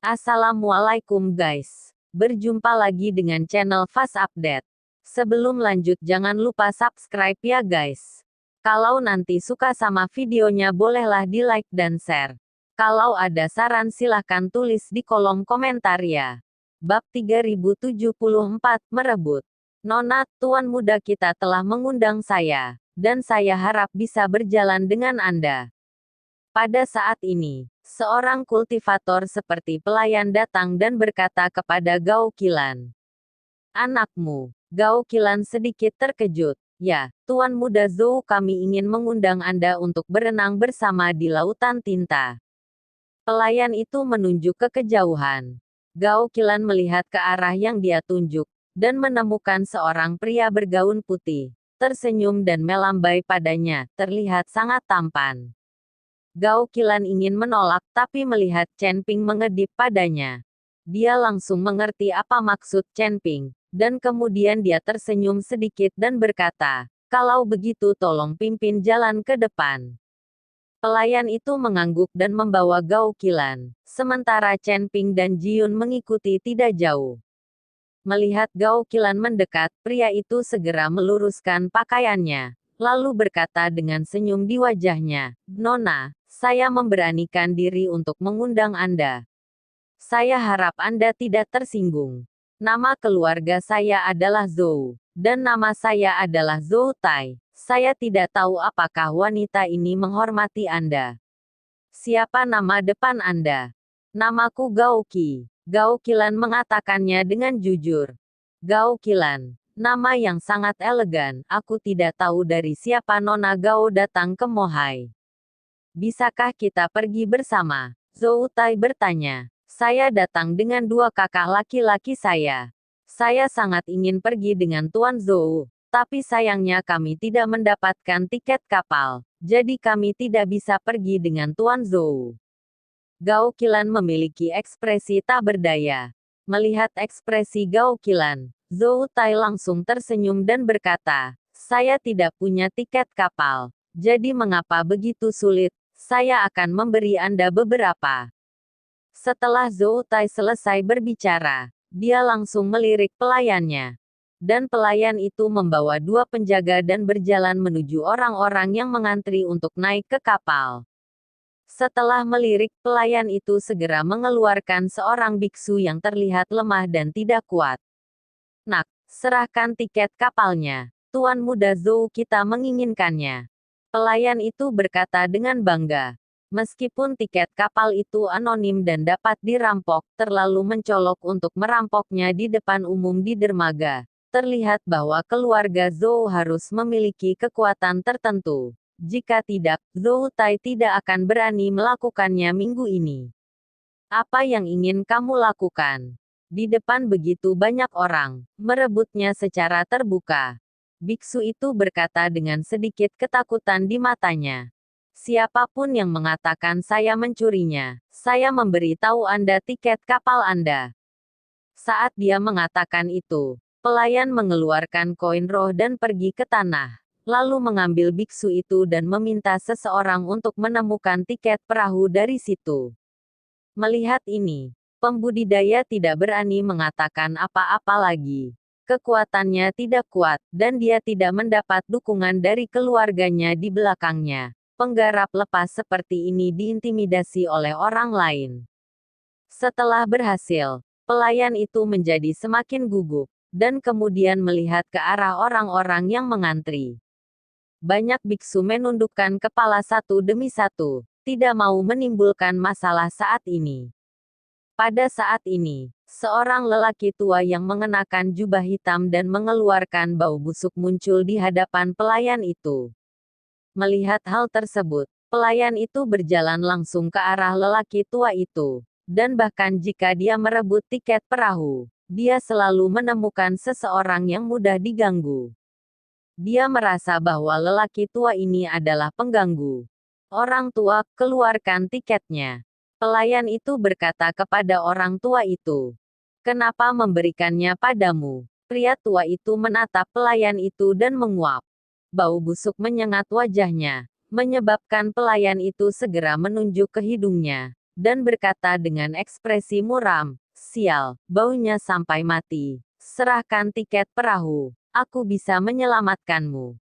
Assalamualaikum guys. Berjumpa lagi dengan channel Fast Update. Sebelum lanjut jangan lupa subscribe ya guys. Kalau nanti suka sama videonya bolehlah di like dan share. Kalau ada saran silahkan tulis di kolom komentar ya. Bab 3074 merebut. Nona, tuan muda kita telah mengundang saya, dan saya harap bisa berjalan dengan Anda. Pada saat ini, seorang kultivator seperti pelayan datang dan berkata kepada Gao Qilan. Anakmu, Gao Qilan sedikit terkejut. Ya, Tuan Muda Zhou, kami ingin mengundang Anda untuk berenang bersama di lautan tinta. Pelayan itu menunjuk ke kejauhan. Gao Qilan melihat ke arah yang dia tunjuk, dan menemukan seorang pria bergaun putih, tersenyum dan melambai padanya, terlihat sangat tampan. Gao Qilan ingin menolak tapi melihat Chen Ping mengedip padanya. Dia langsung mengerti apa maksud Chen Ping, dan kemudian dia tersenyum sedikit dan berkata, kalau begitu tolong pimpin jalan ke depan. Pelayan itu mengangguk dan membawa Gao Qilan, sementara Chen Ping dan Jiun mengikuti tidak jauh. Melihat Gao Qilan mendekat, pria itu segera meluruskan pakaiannya, lalu berkata dengan senyum di wajahnya, Nona, saya memberanikan diri untuk mengundang Anda. Saya harap Anda tidak tersinggung. Nama keluarga saya adalah Zhou, dan nama saya adalah Zhou Tai. Saya tidak tahu apakah wanita ini menghormati Anda. Siapa nama depan Anda? Namaku Gao Qi. Gao Qilan mengatakannya dengan jujur. Gao Qilan, nama yang sangat elegan, aku tidak tahu dari siapa Nona Gao datang ke Mohai. Bisakah kita pergi bersama? Zhou Tai bertanya. Saya datang dengan dua kakak laki-laki saya. Saya sangat ingin pergi dengan Tuan Zhou, tapi sayangnya kami tidak mendapatkan tiket kapal, jadi kami tidak bisa pergi dengan Tuan Zhou. Gao Qilan memiliki ekspresi tak berdaya. Melihat ekspresi Gao Qilan, Zhou Tai langsung tersenyum dan berkata, saya tidak punya tiket kapal, jadi mengapa begitu sulit? Saya akan memberi Anda beberapa. Setelah Zhou Tai selesai berbicara, dia langsung melirik pelayannya. Dan pelayan itu membawa dua penjaga dan berjalan menuju orang-orang yang mengantri untuk naik ke kapal. Setelah melirik, pelayan itu segera mengeluarkan seorang biksu yang terlihat lemah dan tidak kuat. Nak, serahkan tiket kapalnya. Tuan Muda Zhou, kita menginginkannya. Pelayan itu berkata dengan bangga. Meskipun tiket kapal itu anonim dan dapat dirampok, terlalu mencolok untuk merampoknya di depan umum di dermaga. Terlihat bahwa keluarga Zhou harus memiliki kekuatan tertentu. Jika tidak, Zhou Tai tidak akan berani melakukannya minggu ini. Apa yang ingin kamu lakukan? Di depan begitu banyak orang, merebutnya secara terbuka. Biksu itu berkata dengan sedikit ketakutan di matanya. Siapapun yang mengatakan saya mencurinya, saya memberi tahu Anda tiket kapal Anda. Saat dia mengatakan itu, pelayan mengeluarkan koin roh dan pergi ke tanah, lalu mengambil biksu itu dan meminta seseorang untuk menemukan tiket perahu dari situ. Melihat ini, pembudidaya tidak berani mengatakan apa-apa lagi. Kekuatannya tidak kuat, dan dia tidak mendapat dukungan dari keluarganya di belakangnya. Penggarap lepas seperti ini diintimidasi oleh orang lain. Setelah berhasil, pelayan itu menjadi semakin gugup, dan kemudian melihat ke arah orang-orang yang mengantri. Banyak biksu menundukkan kepala satu demi satu, tidak mau menimbulkan masalah saat ini. Pada saat ini, seorang lelaki tua yang mengenakan jubah hitam dan mengeluarkan bau busuk muncul di hadapan pelayan itu. Melihat hal tersebut, pelayan itu berjalan langsung ke arah lelaki tua itu. Dan bahkan jika dia merebut tiket perahu, dia selalu menemukan seseorang yang mudah diganggu. Dia merasa bahwa lelaki tua ini adalah pengganggu. Orang tua, keluarkan tiketnya. Pelayan itu berkata kepada orang tua itu. Kenapa memberikannya padamu? Pria tua itu menatap pelayan itu dan menguap. Bau busuk menyengat wajahnya, menyebabkan pelayan itu segera menunjuk ke hidungnya, dan berkata dengan ekspresi muram, "Sial, baunya sampai mati. Serahkan tiket perahu. Aku bisa menyelamatkanmu."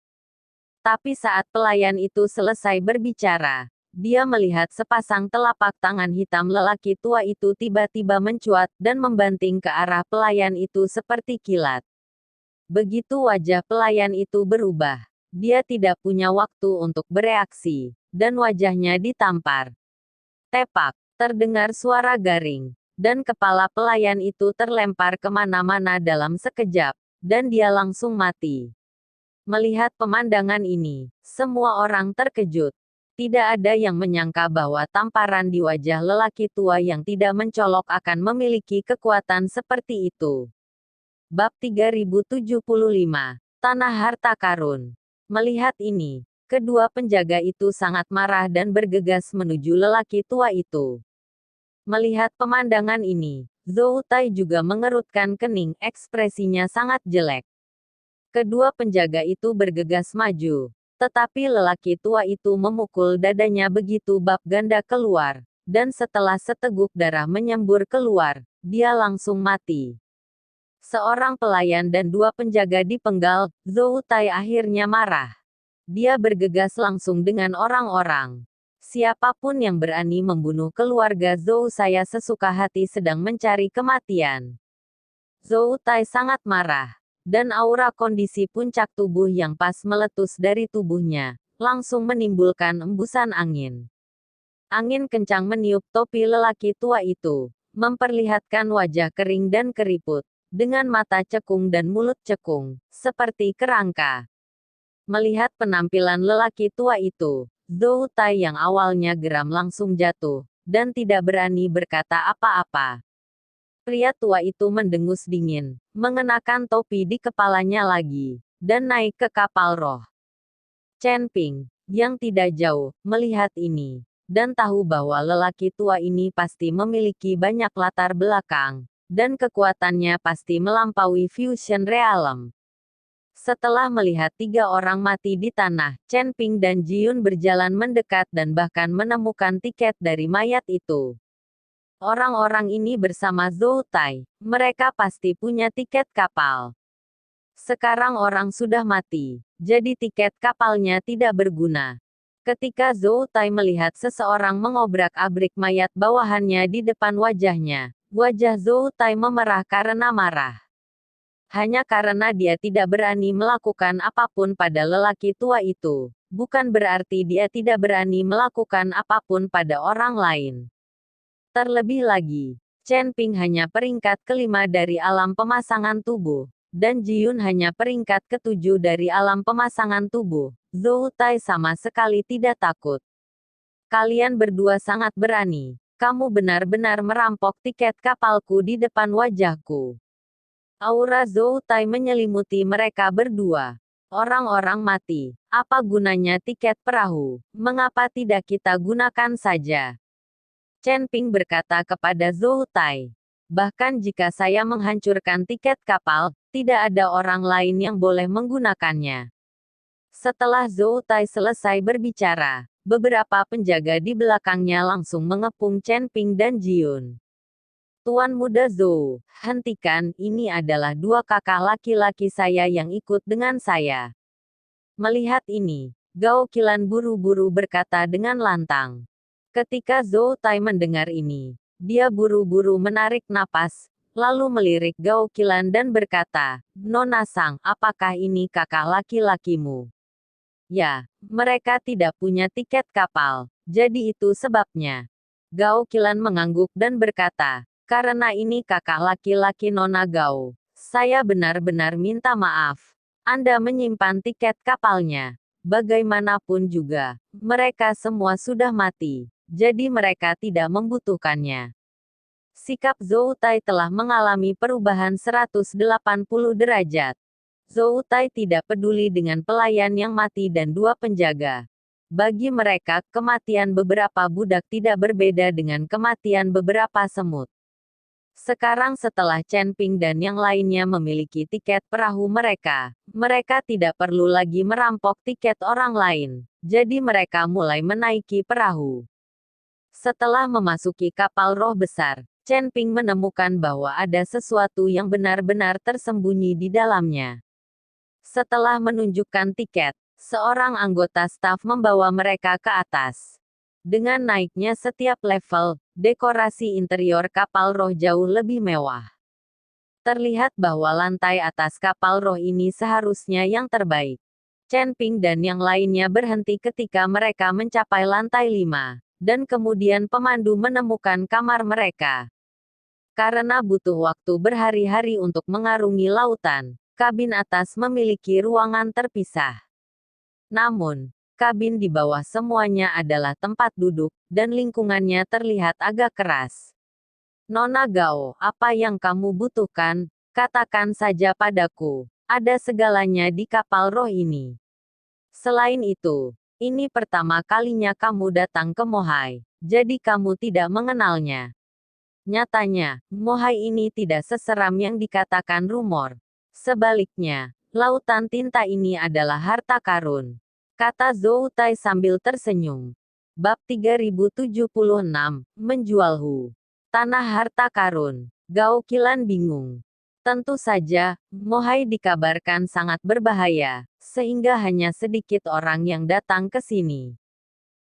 Tapi saat pelayan itu selesai berbicara, dia melihat sepasang telapak tangan hitam lelaki tua itu tiba-tiba mencuat dan membanting ke arah pelayan itu seperti kilat. Begitu wajah pelayan itu berubah, dia tidak punya waktu untuk bereaksi, dan wajahnya ditampar. Tepak, terdengar suara garing, dan kepala pelayan itu terlempar kemana-mana dalam sekejap, dan dia langsung mati. Melihat pemandangan ini, semua orang terkejut. Tidak ada yang menyangka bahwa tamparan di wajah lelaki tua yang tidak mencolok akan memiliki kekuatan seperti itu. Bab 3075, Tanah Harta Karun. Melihat ini, kedua penjaga itu sangat marah dan bergegas menuju lelaki tua itu. Melihat pemandangan ini, Zhou Tai juga mengerutkan kening, ekspresinya sangat jelek. Kedua penjaga itu bergegas maju, tetapi lelaki tua itu memukul dadanya begitu bab ganda keluar, dan setelah seteguk darah menyembur keluar, dia langsung mati. Seorang pelayan dan dua penjaga dipenggal, Zhou Tai akhirnya marah. Dia bergegas langsung dengan orang-orang. Siapapun yang berani membunuh keluarga Zhou, saya sesuka hati sedang mencari kematian. Zhou Tai sangat marah. Dan aura kondisi puncak tubuh yang pas meletus dari tubuhnya, langsung menimbulkan embusan angin. Angin kencang meniup topi lelaki tua itu, memperlihatkan wajah kering dan keriput, dengan mata cekung dan mulut cekung, seperti kerangka. Melihat penampilan lelaki tua itu, Zhou Tai yang awalnya geram langsung jatuh, dan tidak berani berkata apa-apa. Pria tua itu mendengus dingin, mengenakan topi di kepalanya lagi, dan naik ke kapal roh. Chen Ping, yang tidak jauh, melihat ini, dan tahu bahwa lelaki tua ini pasti memiliki banyak latar belakang, dan kekuatannya pasti melampaui Fusion Realm. Setelah melihat tiga orang mati di tanah, Chen Ping dan Jiun berjalan mendekat dan bahkan menemukan tiket dari mayat itu. Orang-orang ini bersama Zhou Tai, mereka pasti punya tiket kapal. Sekarang orang sudah mati, jadi tiket kapalnya tidak berguna. Ketika Zhou Tai melihat seseorang mengobrak-abrik mayat bawahannya di depan wajahnya, wajah Zhou Tai memerah karena marah. Hanya karena dia tidak berani melakukan apapun pada lelaki tua itu, bukan berarti dia tidak berani melakukan apapun pada orang lain. Terlebih lagi, Chen Ping hanya peringkat kelima dari alam pemasangan tubuh, dan Jiun hanya peringkat ketujuh dari alam pemasangan tubuh. Zhou Tai sama sekali tidak takut. Kalian berdua sangat berani. Kamu benar-benar merampok tiket kapalku di depan wajahku. Aura Zhou Tai menyelimuti mereka berdua. Orang-orang mati. Apa gunanya tiket perahu? Mengapa tidak kita gunakan saja? Chen Ping berkata kepada Zhou Tai. Bahkan jika saya menghancurkan tiket kapal, tidak ada orang lain yang boleh menggunakannya. Setelah Zhou Tai selesai berbicara, beberapa penjaga di belakangnya langsung mengepung Chen Ping dan Jiun. Tuan Muda Zhou, hentikan, ini adalah dua kakak laki-laki saya yang ikut dengan saya. Melihat ini, Gao Qilan buru-buru berkata dengan lantang. Ketika Zhou Tai mendengar ini, dia buru-buru menarik napas, lalu melirik Gao Qilan dan berkata, Nona Sang, apakah ini kakak laki-lakimu? Ya, mereka tidak punya tiket kapal, jadi itu sebabnya. Gao Qilan mengangguk dan berkata, karena ini kakak laki-laki Nona Gao, saya benar-benar minta maaf. Anda menyimpan tiket kapalnya. Bagaimanapun juga, mereka semua sudah mati. Jadi mereka tidak membutuhkannya. Sikap Zhou Tai telah mengalami perubahan 180 derajat. Zhou Tai tidak peduli dengan pelayan yang mati dan dua penjaga. Bagi mereka, kematian beberapa budak tidak berbeda dengan kematian beberapa semut. Sekarang setelah Chen Ping dan yang lainnya memiliki tiket perahu mereka tidak perlu lagi merampok tiket orang lain. Jadi mereka mulai menaiki perahu. Setelah memasuki kapal roh besar, Chen Ping menemukan bahwa ada sesuatu yang benar-benar tersembunyi di dalamnya. Setelah menunjukkan tiket, seorang anggota staf membawa mereka ke atas. Dengan naiknya setiap level, dekorasi interior kapal roh jauh lebih mewah. Terlihat bahwa lantai atas kapal roh ini seharusnya yang terbaik. Chen Ping dan yang lainnya berhenti ketika mereka mencapai lantai 5, dan kemudian pemandu menemukan kamar mereka. Karena butuh waktu berhari-hari untuk mengarungi lautan, kabin atas memiliki ruangan terpisah. Namun, kabin di bawah semuanya adalah tempat duduk, dan lingkungannya terlihat agak keras. Nona Gao, apa yang kamu butuhkan? Katakan saja padaku. Ada segalanya di kapal roh ini. Selain itu, ini pertama kalinya kamu datang ke Mohai, jadi kamu tidak mengenalnya. Nyatanya, Mohai ini tidak seseram yang dikatakan rumor. Sebaliknya, lautan tinta ini adalah harta karun. Kata Zhou Tai sambil tersenyum. Bab 3076, Menjual Hu. Tanah harta karun. Gao Qilan bingung. Tentu saja, Mohai dikabarkan sangat berbahaya, sehingga hanya sedikit orang yang datang ke sini.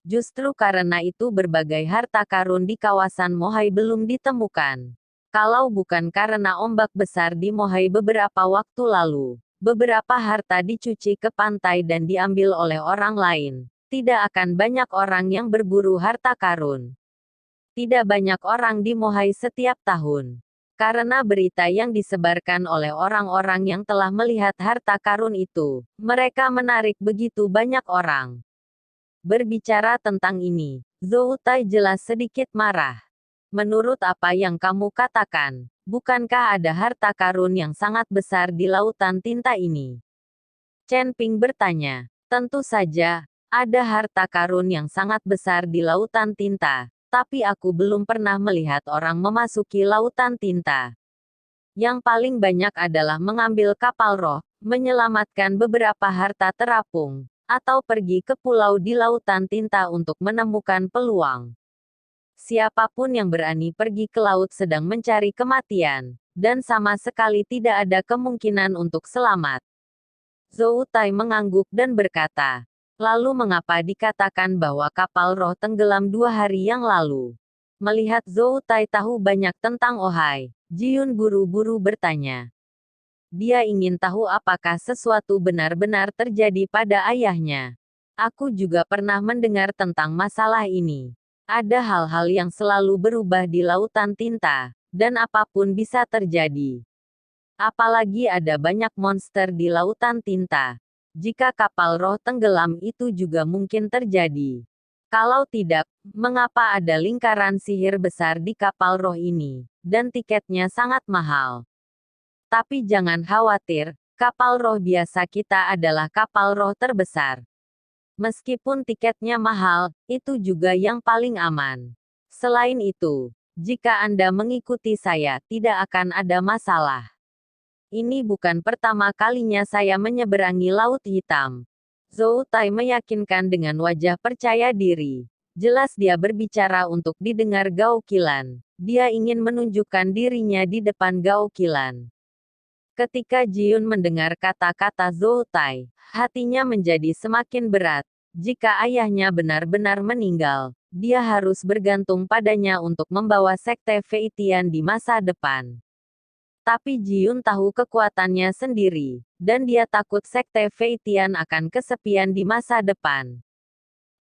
Justru karena itu berbagai harta karun di kawasan Mohai belum ditemukan. Kalau bukan karena ombak besar di Mohai beberapa waktu lalu, beberapa harta dicuci ke pantai dan diambil oleh orang lain, tidak akan banyak orang yang berburu harta karun. Tidak banyak orang di Mohai setiap tahun. Karena berita yang disebarkan oleh orang-orang yang telah melihat harta karun itu, mereka menarik begitu banyak orang. Berbicara tentang ini, Zhou Tai jelas sedikit marah. Menurut apa yang kamu katakan, bukankah ada harta karun yang sangat besar di lautan tinta ini? Chen Ping bertanya. Tentu saja, ada harta karun yang sangat besar di lautan tinta. Tapi aku belum pernah melihat orang memasuki lautan tinta. Yang paling banyak adalah mengambil kapal roh, menyelamatkan beberapa harta terapung, atau pergi ke pulau di lautan tinta untuk menemukan peluang. Siapapun yang berani pergi ke laut sedang mencari kematian, dan sama sekali tidak ada kemungkinan untuk selamat. Zhou Tai mengangguk dan berkata, lalu mengapa dikatakan bahwa kapal roh tenggelam 2 hari yang lalu? Melihat Zhou Tai tahu banyak tentang Ohai, Jiun buru-buru bertanya. Dia ingin tahu apakah sesuatu benar-benar terjadi pada ayahnya. Aku juga pernah mendengar tentang masalah ini. Ada hal-hal yang selalu berubah di lautan tinta, dan apapun bisa terjadi. Apalagi ada banyak monster di lautan tinta. Jika kapal roh tenggelam itu juga mungkin terjadi. Kalau tidak, mengapa ada lingkaran sihir besar di kapal roh ini, dan tiketnya sangat mahal? Tapi jangan khawatir, kapal roh biasa kita adalah kapal roh terbesar. Meskipun tiketnya mahal, itu juga yang paling aman. Selain itu, jika Anda mengikuti saya, tidak akan ada masalah. Ini bukan pertama kalinya saya menyeberangi Laut Hitam. Zhou Tai meyakinkan dengan wajah percaya diri. Jelas dia berbicara untuk didengar Gao Qilan. Dia ingin menunjukkan dirinya di depan Gao Qilan. Ketika Jiun mendengar kata-kata Zhou Tai, hatinya menjadi semakin berat. Jika ayahnya benar-benar meninggal, dia harus bergantung padanya untuk membawa sekte Feitian di masa depan. Tapi Jiun tahu kekuatannya sendiri, dan dia takut sekte Feitian akan kesepian di masa depan.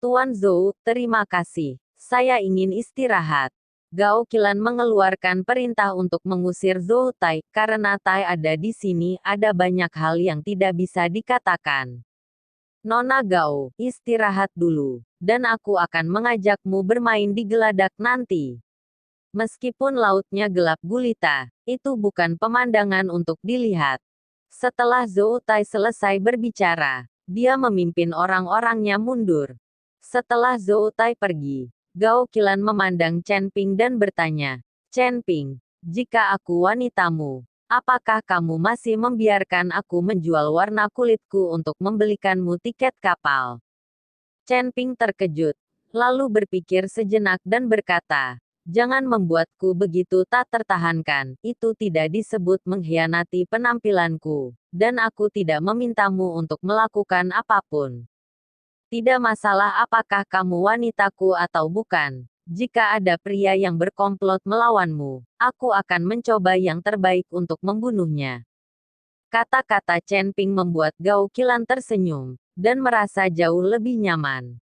Tuan Zhou, terima kasih. Saya ingin istirahat. Gao Qilan mengeluarkan perintah untuk mengusir Zhou Tai, karena Tai ada di sini, ada banyak hal yang tidak bisa dikatakan. Nona Gao, istirahat dulu, dan aku akan mengajakmu bermain di geladak nanti. Meskipun lautnya gelap gulita, itu bukan pemandangan untuk dilihat. Setelah Zhou Tai selesai berbicara, dia memimpin orang-orangnya mundur. Setelah Zhou Tai pergi, Gao Qilan memandang Chen Ping dan bertanya, Chen Ping, jika aku wanitamu, apakah kamu masih membiarkan aku menjual warna kulitku untuk membelikanmu tiket kapal? Chen Ping terkejut, lalu berpikir sejenak dan berkata, "Jangan membuatku begitu tak tertahankan, itu tidak disebut mengkhianati penampilanku, dan aku tidak memintamu untuk melakukan apapun. Tidak masalah apakah kamu wanitaku atau bukan. Jika ada pria yang berkomplot melawanmu, aku akan mencoba yang terbaik untuk membunuhnya." Kata-kata Chen Ping membuat Gao Qilan tersenyum, dan merasa jauh lebih nyaman.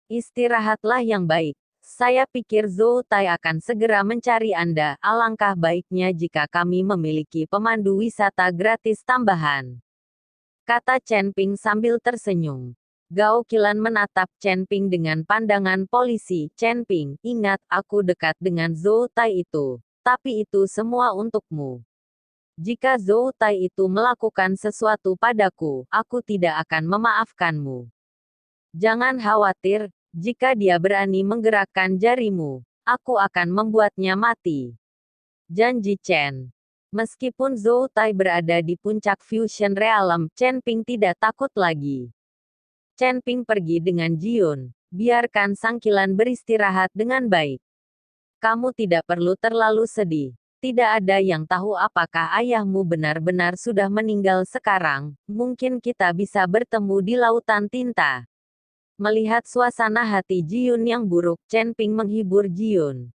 "Istirahatlah yang baik. Saya pikir Zhou Tai akan segera mencari Anda. Alangkah baiknya jika kami memiliki pemandu wisata gratis tambahan," kata Chen Ping sambil tersenyum. Gao Qilan menatap Chen Ping dengan pandangan polisi. "Chen Ping, ingat, aku dekat dengan Zhou Tai itu. Tapi itu semua untukmu. Jika Zhou Tai itu melakukan sesuatu padaku, aku tidak akan memaafkanmu. Jangan khawatir, jika dia berani menggerakkan jarimu, aku akan membuatnya mati." Janji Chen. Meskipun Zhou Tai berada di puncak Fusion Realm, Chen Ping tidak takut lagi. Chen Ping pergi dengan Jiun. "Biarkan Sang Qilan beristirahat dengan baik. Kamu tidak perlu terlalu sedih. Tidak ada yang tahu apakah ayahmu benar-benar sudah meninggal sekarang. Mungkin kita bisa bertemu di lautan tinta." Melihat suasana hati Jiun yang buruk, Chen Ping menghibur Jiun.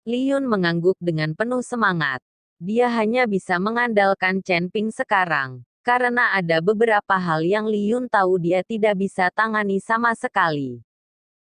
Liyun mengangguk dengan penuh semangat. Dia hanya bisa mengandalkan Chen Ping sekarang, karena ada beberapa hal yang Liyun tahu dia tidak bisa tangani sama sekali.